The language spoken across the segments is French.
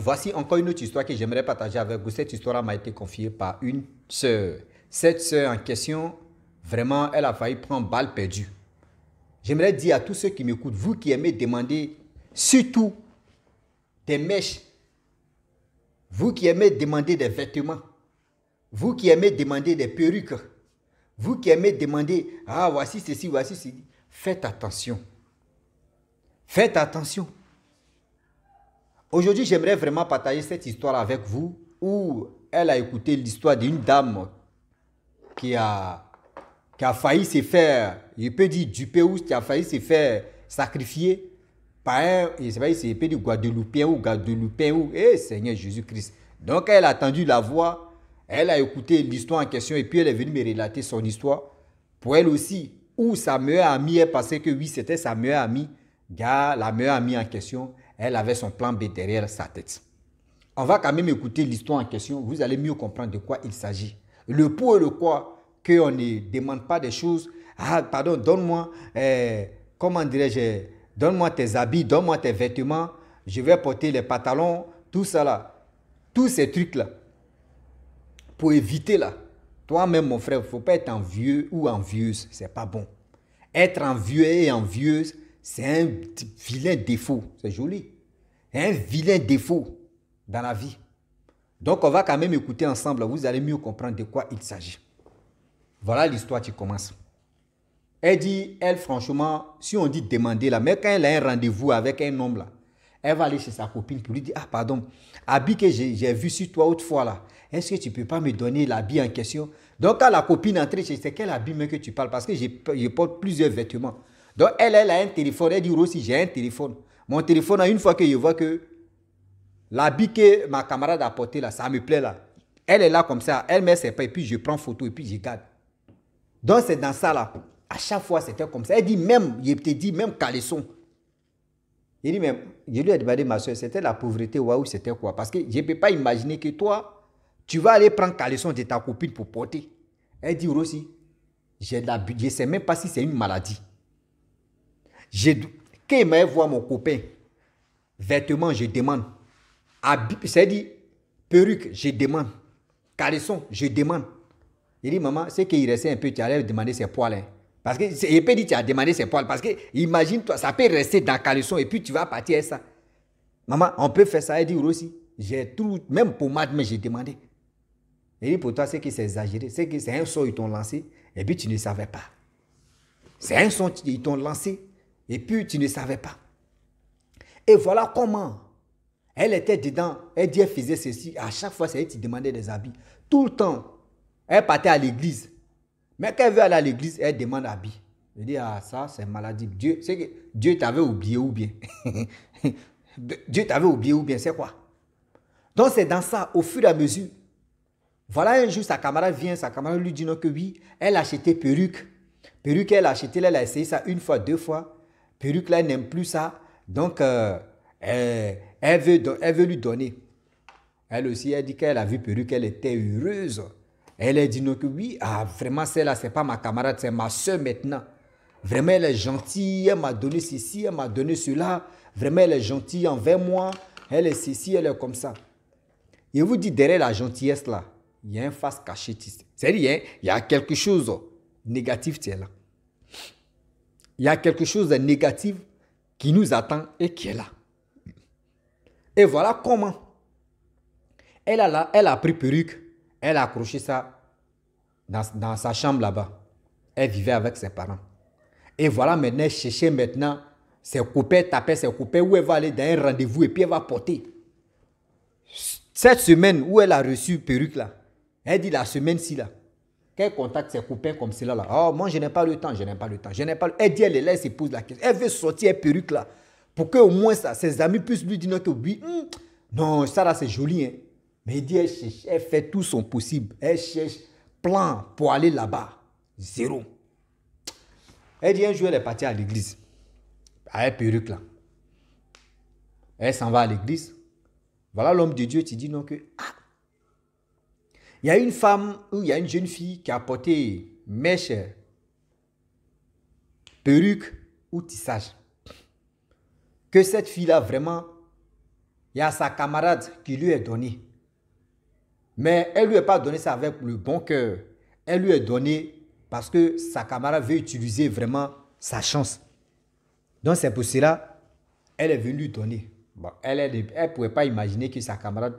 voici encore une autre histoire que j'aimerais partager avec vous. Cette histoire m'a été confiée par une sœur. Cette sœur en question, vraiment, elle a failli prendre balle perdue. J'aimerais dire à tous ceux qui m'écoutent, vous qui aimez demander surtout des mèches, vous qui aimez demander des vêtements, vous qui aimez demander des perruques, vous qui aimez demander, ah voici ceci, voici ceci, faites attention. Faites attention. Aujourd'hui, j'aimerais vraiment partager cette histoire avec vous où elle a écouté l'histoire d'une dame qui a failli se faire, je peux dire duper ou qui a failli se faire sacrifier par un, je ne sais pas si c'est du Guadeloupéen ou, Seigneur Jésus-Christ. Donc, elle a attendu la voix, elle a écouté l'histoire en question et puis elle est venue me relater son histoire. Pour elle aussi, où sa meilleure amie est passée que oui, c'était sa meilleure amie, la meilleure amie en question, elle avait son plan B derrière sa tête. On va quand même écouter l'histoire en question, vous allez mieux comprendre de quoi il s'agit. Le pour et le quoi, qu'on ne demande pas des choses. Ah, pardon, donne-moi, comment dirais-je, donne-moi tes habits, donne-moi tes vêtements, je vais porter les pantalons, tout ça là. Tous ces trucs-là, pour éviter là, toi-même mon frère, il ne faut pas être envieux ou envieuse, c'est pas bon. Être envieux et envieuse, c'est un vilain défaut, c'est joli. Un vilain défaut dans la vie. Donc on va quand même écouter ensemble, vous allez mieux comprendre de quoi il s'agit. Voilà l'histoire qui commence. Elle dit, elle franchement, si on dit demander là, mais quand elle a un rendez-vous avec un homme là, elle va aller chez sa copine pour lui dire, ah pardon, habit que j'ai vu sur toi autrefois là, est-ce que tu ne peux pas me donner l'habit en question? Donc quand la copine entre, c'est quel habit que tu parles? Parce que je porte plusieurs vêtements. Donc elle a un téléphone, elle dit aussi, j'ai un téléphone. Mon téléphone, une fois que je vois que l'habit que ma camarade a porté là, ça me plaît là. Elle est là comme ça, elle met ses pas et puis je prends photo et puis je garde. Donc c'est dans ça là. À chaque fois c'était comme ça. Elle dit même, je te dis même caleçon. Il dit même, je lui ai demandé ma soeur, c'était la pauvreté ou c'était quoi? Parce que je ne peux pas imaginer que toi, tu vas aller prendre caleçon de ta copine pour porter. Elle dit aussi, je ne sais même pas si c'est une maladie. Quand il m'a voir mon copain, vêtements, je demande. C'est-à-dire, perruque, je demande. Caleçon, je demande. Il dit, maman, c'est qu'il restait un peu, tu allais demander ses poils. Hein. Parce que, il peut dire, tu as demandé ses poils. Parce que, imagine-toi, ça peut rester dans le caleçon et puis tu vas partir avec ça. Maman, on peut faire ça. Elle dit aussi, j'ai tout, même pour moi, mais j'ai demandé. Il dit, pour toi, c'est que c'est exagéré. C'est que c'est un son, ils t'ont lancé et puis tu ne savais pas. C'est un son, ils t'ont lancé et puis tu ne savais pas. Et voilà comment elle était dedans. Elle dit, elle faisait ceci. À chaque fois, c'est elle qui demandait des habits. Tout le temps. Elle partait à l'église. Mais quand elle veut aller à l'église, elle demande habit. Je dis, ah, ça, c'est maladie. Dieu t'avait oublié ou bien. Dieu t'avait oublié ou bien, c'est quoi? Donc, c'est dans ça, au fur et à mesure. Voilà, un jour, sa camarade vient, sa camarade lui dit non, que oui, elle a acheté perruque. Perruque, elle a acheté, elle a essayé ça une fois, deux fois. Perruque, là, elle n'aime plus ça. Donc, elle veut lui donner. Elle aussi, elle dit qu'elle a vu perruque, elle était heureuse. Elle a dit non que oui, ah, vraiment celle-là, ce n'est pas ma camarade, c'est ma soeur maintenant. Vraiment, elle est gentille, elle m'a donné ceci, elle m'a donné cela. Vraiment, elle est gentille envers moi. Elle est ceci, elle est comme ça. Et vous dites, derrière la gentillesse là, il y a un face caché. C'est-à-dire, il y a quelque chose de négatif qui est là. Il y a quelque chose de négatif qui nous attend et qui est là. Et voilà comment. Elle a pris perruque. Elle a accroché ça dans sa chambre là-bas. Elle vivait avec ses parents. Et voilà maintenant, elle cherchait maintenant ses copains, tapait ses copains, où elle va aller dans un rendez-vous et puis elle va porter. Cette semaine où elle a reçu perruque là, elle dit la semaine-ci là, qu'elle contacte ses copains comme cela là. Oh, moi je n'ai pas le temps, je n'ai pas le temps, je n'ai pas le temps. Elle dit, elle est là, elle se pose la question. Elle veut sortir elle perruque là, pour qu'au moins ça, ses amis puissent lui dire que oui, non, ça là c'est joli, hein. Mais elle dit, elle fait tout son possible. Elle cherche plan pour aller là-bas. Zéro. Elle dit, un jour, elle est partie à l'église. Avec perruque là. Elle s'en va à l'église. Voilà l'homme de Dieu qui dit non que... Ah, il y a une femme ou il y a une jeune fille qui a porté mèche, perruque ou tissage. Que cette fille-là, vraiment, Il y a sa camarade qui lui est donné. Mais elle ne lui a pas donné ça avec le bon cœur. Elle lui a donné parce que sa camarade veut utiliser vraiment sa chance. Donc c'est pour cela, elle est venue lui donner. Bon, elle ne pouvait pas imaginer que sa camarade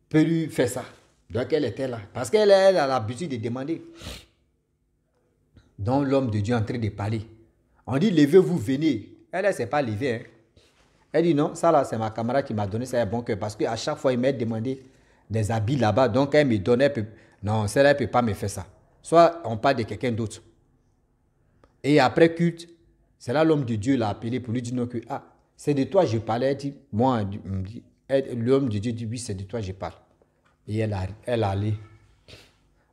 peut lui faire ça. Donc elle était là. Parce qu'elle a l'habitude de demander. Donc l'homme de Dieu est en train de parler. On dit, levez-vous, venez. Elle ne s'est pas levée. Hein. Elle dit, non, ça là, c'est ma camarade qui m'a donné ça, bon cœur. Parce qu'à chaque fois, il m'a demandé des habits là-bas. Donc elle me donnait. Non, celle-là, elle ne peut pas me faire ça. Soit on parle de quelqu'un d'autre. Et après culte, c'est là l'homme de Dieu l'a appelé pour lui dire non, que ah, c'est de toi que je parlais. Elle dit, moi, l'homme de Dieu dit, oui, c'est de toi que je parle. Et elle allait.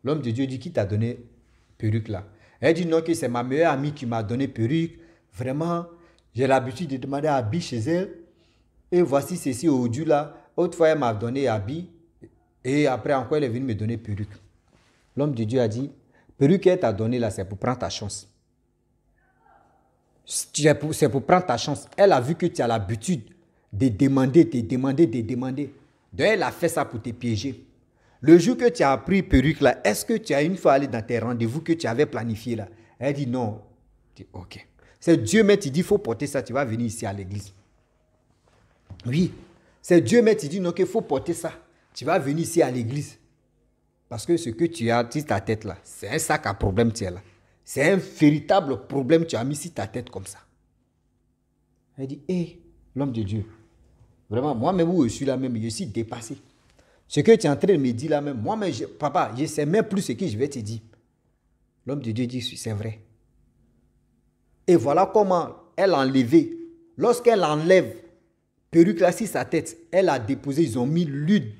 L'homme de Dieu dit, qui t'a donné perruque là? Elle dit non, que c'est ma meilleure amie qui m'a donné perruque. Vraiment, j'ai l'habitude de demander habit chez elle. Et voici ceci aujourd'hui là. Autrefois, elle m'a donné habit. Et après encore, elle est venue me donner perruque. L'homme de Dieu a dit, perruque qu'elle t'a donné là, c'est pour prendre ta chance. C'est pour prendre ta chance. Elle a vu que tu as l'habitude de demander, de demander, de demander. Donc elle a fait ça pour te piéger. Le jour que tu as pris perruque là, est-ce que tu as une fois allé dans tes rendez-vous que tu avais planifié là? Elle dit non. Dis, ok. C'est Dieu, mais tu dis, il faut porter ça, tu vas venir ici à l'église. Oui. C'est Dieu, mais tu dis non, qu'il faut porter ça. Tu vas venir ici à l'église. Parce que ce que tu as sur ta tête là, c'est un sac à problème, tu es là. C'est un véritable problème que tu as mis sur ta tête comme ça. Elle dit, hé, l'homme de Dieu, vraiment, moi-même où je suis là même, je suis dépassé. Ce que tu es en train de me dire là même, moi-même, papa, je ne sais même plus ce que je vais te dire. L'homme de Dieu dit, c'est vrai. Et voilà comment elle a enlevé. Lorsqu'elle enlève perruque là sur sa tête, elle a déposé, ils ont mis l'huile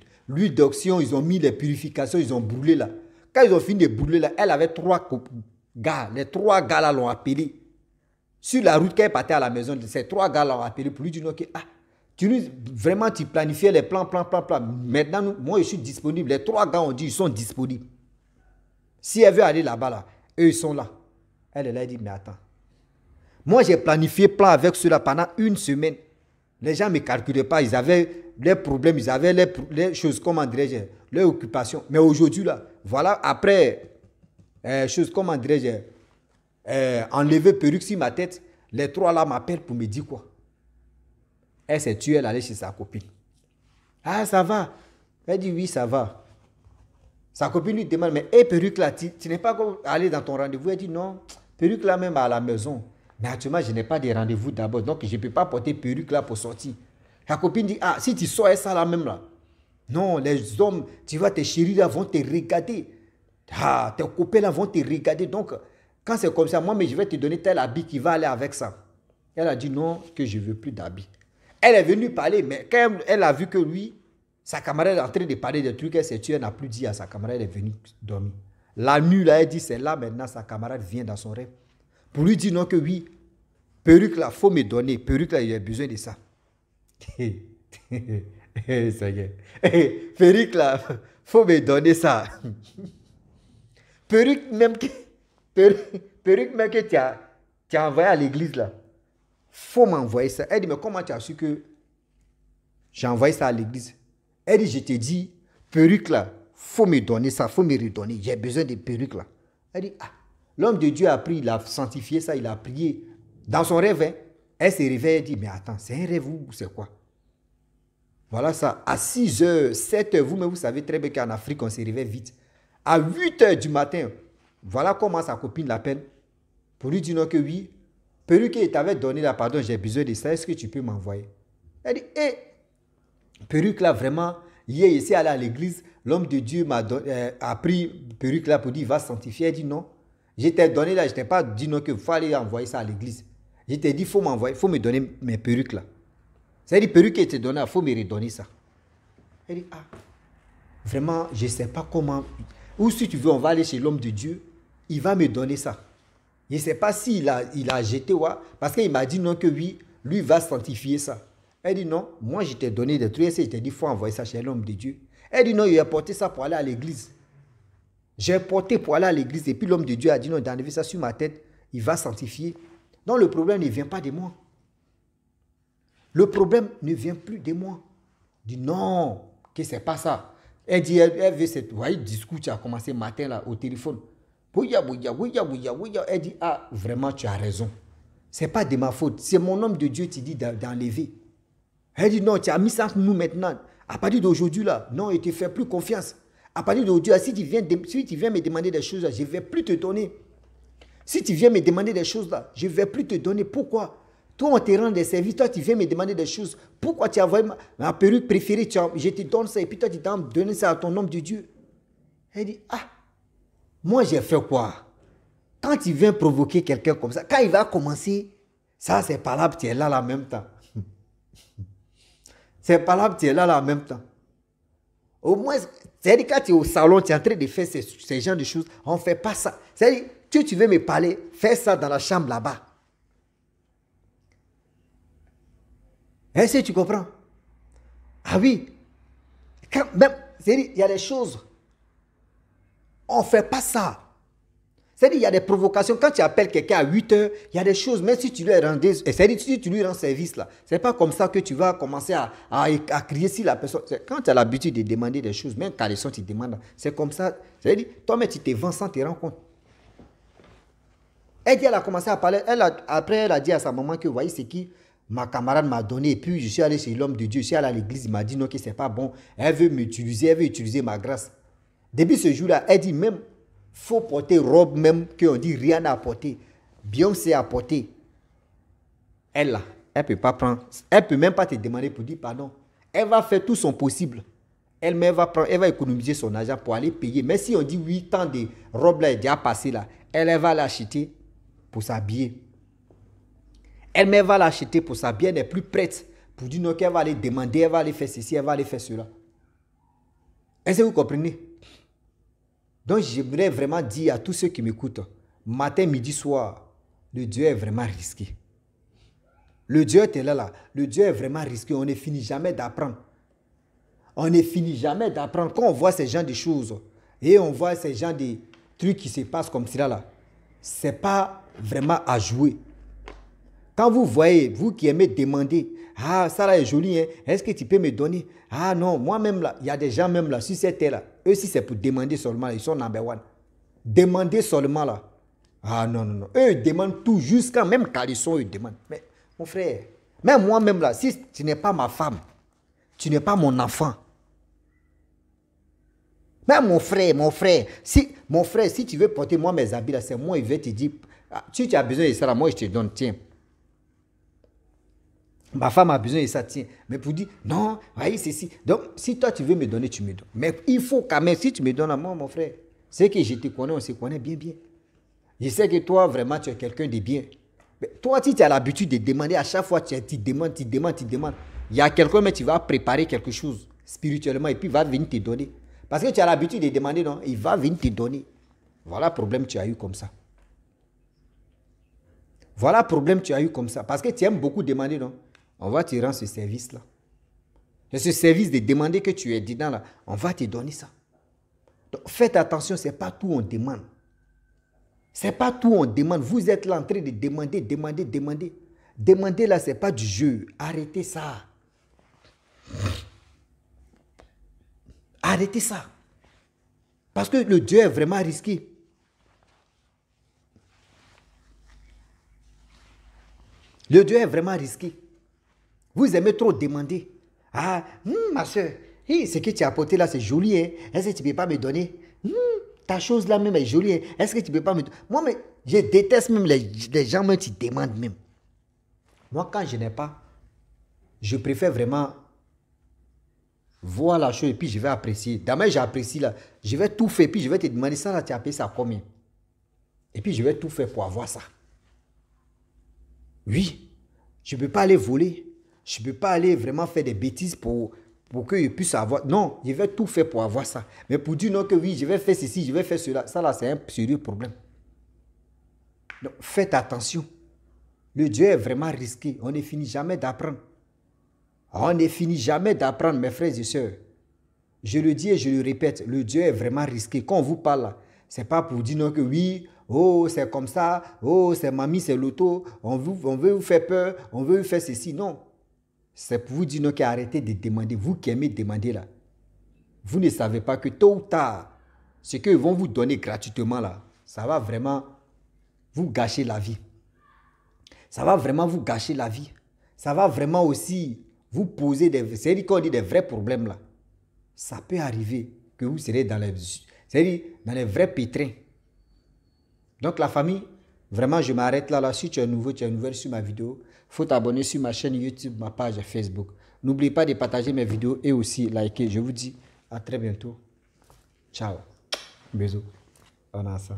d'onction, ils ont mis les purifications, ils ont brûlé là. Quand ils ont fini de brûler là, elle avait 3 gars. Les 3 gars là l'ont appelé. Sur la route qu'elle partait à la maison, ces 3 gars l'ont appelé pour lui dire ok, ah, vraiment tu planifiais les plans. Maintenant, moi je suis disponible. Les 3 gars ont dit ils sont disponibles. Si elle veut aller là-bas, là, eux ils sont là. Elle a dit mais attends. Moi j'ai planifié plan avec ceux-là pendant 1 semaine. Les gens ne me calculaient pas. Ils avaient les problèmes, ils avaient les choses, comment dirais-je, les occupations. Mais aujourd'hui là, voilà, après, choses, comment dirais-je, enlever perruque sur ma tête, les 3 là m'appellent pour me dire quoi. Elle s'est tuée, elle allait chez sa copine. Ah, ça va. Elle dit oui, ça va. Sa copine lui demande, mais hé, perruque là, tu n'es pas allé dans ton rendez-vous? Elle dit non, perruque là même à la maison. Mais actuellement, je n'ai pas de rendez-vous d'abord, donc je ne peux pas porter perruque là pour sortir. La copine dit, ah, si tu sors ça là même là. Non, les hommes, tu vois, tes chéris là vont te regarder. Ah, tes copains là vont te regarder. Donc, quand c'est comme ça, moi, mais je vais te donner tel habit qui va aller avec ça. Elle a dit non, que je ne veux plus d'habit. Elle est venue parler, mais quand elle a vu que lui, sa camarade est en train de parler des trucs, elle s'est tuée, elle n'a plus dit à sa camarade, elle est venue dormir. La nuit, là, elle dit, c'est là maintenant, sa camarade vient dans son rêve. Pour lui dire non, que oui, perruque là, il faut me donner. Perruque là, il a besoin de ça. Ça y est. Perruque là, il faut me donner ça. Perruque même que tu as envoyé à l'église là. Faut m'envoyer ça. Elle dit, mais comment tu as su que j'ai envoyé ça à l'église? Elle dit, je te dis, perruque là, faut me donner ça, faut me redonner. J'ai besoin de perruque là. Elle dit, ah, l'homme de Dieu a pris, il a sanctifié ça, il a prié. Dans son rêve, hein, elle se réveille, elle dit, mais attends, c'est un rêve ou c'est quoi? Voilà ça. À 6 h, 7 h, vous-même, vous savez très bien qu'en Afrique, on se réveille vite. À 8 h du matin, voilà comment sa copine l'appelle pour lui dire non que oui, perruque qu'il t'avait donné là, pardon, j'ai besoin de ça, est-ce que tu peux m'envoyer? Elle dit, hé, perruque là, vraiment, hier, ici, allé à l'église, l'homme de Dieu a pris perruque là pour dire, il va sanctifier. Elle dit non, je t'ai donné là, je t'ai pas dit non qu'il faut aller envoyer ça à l'église. Je t'ai dit, il faut m'envoyer, il faut me donner mes perruques là. C'est-à-dire, perruque qu'il te donné, il faut me redonner ça. Elle dit, ah, vraiment, je ne sais pas comment, ou si tu veux, on va aller chez l'homme de Dieu, il va me donner ça. Je ne sais pas s'il a jeté, ouais, parce qu'il m'a dit non que oui, lui va sanctifier ça. Elle dit non, moi je t'ai donné des trucs, et je t'ai dit, il faut envoyer ça chez l'homme de Dieu. Elle dit non, il a porté ça pour aller à l'église. J'ai porté pour aller à l'église, et puis l'homme de Dieu a dit non, d'enlever ça sur ma tête, il va sanctifier. Donc le problème ne vient pas de moi. Le problème ne vient plus de moi. Dit non, que c'est pas ça. Elle dit, elle veut cette, vous voyez, discours qui a commencé matin là, au téléphone. Bouya, bouya, bouya, bouya, bouya. Elle dit, ah, vraiment, tu as raison. C'est pas de ma faute. C'est mon homme de Dieu qui dit d'enlever. Elle dit, non, tu as mis ça entre nous maintenant. À partir d'aujourd'hui là, non, il ne te fait plus confiance. À partir d'aujourd'hui, si tu viens me demander des choses là, je ne vais plus te donner. Si tu viens me demander des choses là, je ne vais plus te donner. Pourquoi? Toi, on te rend des services, toi, tu viens me demander des choses. Pourquoi tu as envoyé ma perruque préférée, je te donne ça, et puis toi, tu t'as donné ça à ton homme de Dieu. Elle dit, ah, moi, j'ai fait quoi? Quand tu viens provoquer quelqu'un comme ça, quand il va commencer, ça, c'est pas là, tu es là en même temps. C'est pas là, tu es là en même temps. Au moins, c'est-à-dire quand tu es au salon, tu es en train de faire ces genres de choses, on ne fait pas ça. C'est-à-dire, tu veux me parler, fais ça dans la chambre là-bas. Est-ce que tu comprends? Ah oui. C'est-à-dire, il y a des choses, on ne fait pas ça. C'est-à-dire, il y a des provocations. Quand tu appelles quelqu'un à 8 heures, il y a des choses, même si tu lui rends, c'est-à-dire, si tu lui rends service, là, ce n'est pas comme ça que tu vas commencer à crier si la personne. Quand tu as l'habitude de demander des choses, même quand les gens te demandent, c'est comme ça. C'est-à-dire, toi-même, tu te vends sans te rendre compte. Elle dit, elle a commencé à parler. Après, elle a dit à sa maman que, vous voyez, c'est qui ma camarade m'a donné. Et puis, je suis allé chez l'homme de Dieu. Je suis allé à l'église. Il m'a dit non, que ce n'est pas bon. Elle veut m'utiliser. Elle veut utiliser ma grâce. Depuis ce jour-là, elle dit même, faut porter robe même, qu'on dit rien à porter. Beyoncé a porté. Elle, là, elle ne peut pas prendre. Elle ne peut même pas te demander pour dire pardon. Elle va faire tout son possible. Elle-même va économiser son argent pour aller payer. Mais si on dit 8 ans de robe là est déjà passé là, elle va l'acheter pour s'habiller. Elle-même va l'acheter pour s'habiller. Elle n'est plus prête pour dire non qu'elle va aller demander, elle va aller faire ceci, elle va aller faire cela. Est-ce que vous comprenez? Donc, j'aimerais vraiment dire à tous ceux qui m'écoutent, matin, midi, soir, le Dieu est vraiment risqué. Le Dieu est là. Le Dieu est vraiment risqué. On ne finit jamais d'apprendre. On ne finit jamais d'apprendre. Quand on voit ces genres de choses et on voit ces genres de trucs qui se passent comme cela, là, ce n'est pas vraiment à jouer. Quand vous voyez, vous qui aimez demander, ah, ça là est joli, hein? Est-ce que tu peux me donner? Ah non, moi-même là, il y a des gens même là, sur cette terre là, eux si c'est pour demander seulement, ils sont number one. Demander seulement là. Ah non, non, non. Eux ils demandent tout, jusqu'à même quand ils sont, ils demandent. Mais mon frère, même moi-même là, si tu n'es pas ma femme, tu n'es pas mon enfant. Même mon frère, si tu veux porter moi mes habits là, c'est moi, il va te dire, ah, si tu as besoin de ça là, moi je te donne, tiens. Ma femme a besoin de ça, tiens. Mais pour dire, non, voyez, c'est si. Donc, si toi, tu veux me donner, tu me donnes. Mais il faut quand même, si tu me donnes à moi, mon frère, c'est que je te connais, on se connaît bien, bien. Je sais que toi, vraiment, tu es quelqu'un de bien. Mais toi, si tu as l'habitude de demander, à chaque fois, tu demandes. Il y a quelqu'un, mais tu vas préparer quelque chose spirituellement et puis il va venir te donner. Parce que tu as l'habitude de demander, non, il va venir te donner. Voilà le problème que tu as eu comme ça. Voilà le problème que tu as eu comme ça. Parce que tu aimes beaucoup demander, non? On va te rendre ce service-là. Et ce service de demander que tu es dedans, là, on va te donner ça. Donc, faites attention, ce n'est pas tout on demande. Ce n'est pas tout on demande. Vous êtes là en train de demander. Demander là, ce n'est pas du jeu. Arrêtez ça. Arrêtez ça. Parce que le Dieu est vraiment risqué. Le Dieu est vraiment risqué. Vous aimez trop demander. Ah, ma soeur, ce que tu as apporté là, c'est joli. Hein? Est-ce que tu ne peux pas me donner? Ta chose là même est jolie. Hein? Est-ce que tu ne peux pas me donner? Moi, mais, je déteste même les gens même qui demandent même. Moi, quand je n'ai pas, je préfère vraiment voir la chose et puis je vais apprécier. D'abord, j'apprécie là. Je vais tout faire. Puis je vais te demander ça là, tu as payé ça combien? Et puis je vais tout faire pour avoir ça. Oui, je ne peux pas aller voler. Je ne peux pas aller vraiment faire des bêtises pour que je puisse avoir. Non, je vais tout faire pour avoir ça. Mais pour dire non que oui, je vais faire ceci, je vais faire cela. Ça là, c'est un sérieux problème. Donc, faites attention. Le Dieu est vraiment risqué. On ne finit jamais d'apprendre. On ne finit jamais d'apprendre, mes frères et sœurs. Je le dis et je le répète, le Dieu est vraiment risqué. Quand on vous parle là, ce n'est pas pour dire non que oui, oh, c'est comme ça, oh, c'est mamie, c'est l'auto, on veut vous faire peur, on veut vous faire ceci. Non. c'est pour vous dire non, qu'arrêtez de demander. Vous qui aimez demander là, vous ne savez pas que tôt ou tard, ce qu'ils vont vous donner gratuitement là, ça va vraiment vous gâcher la vie. Ça va vraiment vous gâcher la vie. Ça va vraiment aussi vous poser des vrais problèmes là. Ça peut arriver que vous serez dans les vrais pétrins. Donc la famille, vraiment je m'arrête là. Si tu es nouveau, tu es nouvelle sur ma vidéo, il faut t'abonner sur ma chaîne YouTube, ma page Facebook. N'oublie pas de partager mes vidéos et aussi liker. Je vous dis à très bientôt. Ciao. Bisous. On a ça.